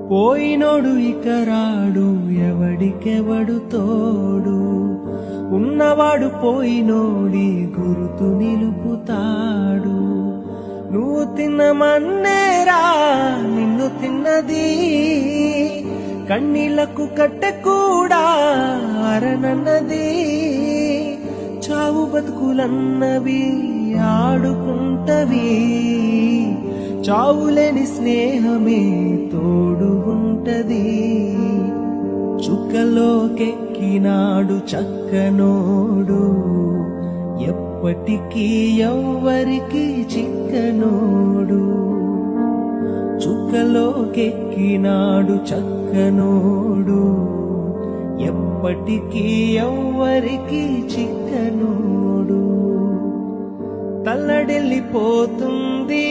పోయినోడు ఇక రాడు, ఎవడికెవడు తోడు. ఉన్నవాడు పోయినోడి గురుతు నిలుపుతాడు. నువ్వు తిన్న మన్నేరా నిన్ను తిన్నది, కన్నీళ్లకు కట్టె కూడా అరనన్నది. చావు బతుకులన్నవి ఆడుకుంటవి, చావులేని స్నేహమే తోడు ఉంటది. చుక్కలోకెక్కినాడు చక్కనోడు, ఎప్పటికీ ఎవ్వరికి చిక్కనోడు. చుక్కలోకెక్కినాడు చక్కనోడు, ఎప్పటికీ ఎవ్వరికి చిక్కనోడు. తల్లడిల్లిపోతుంది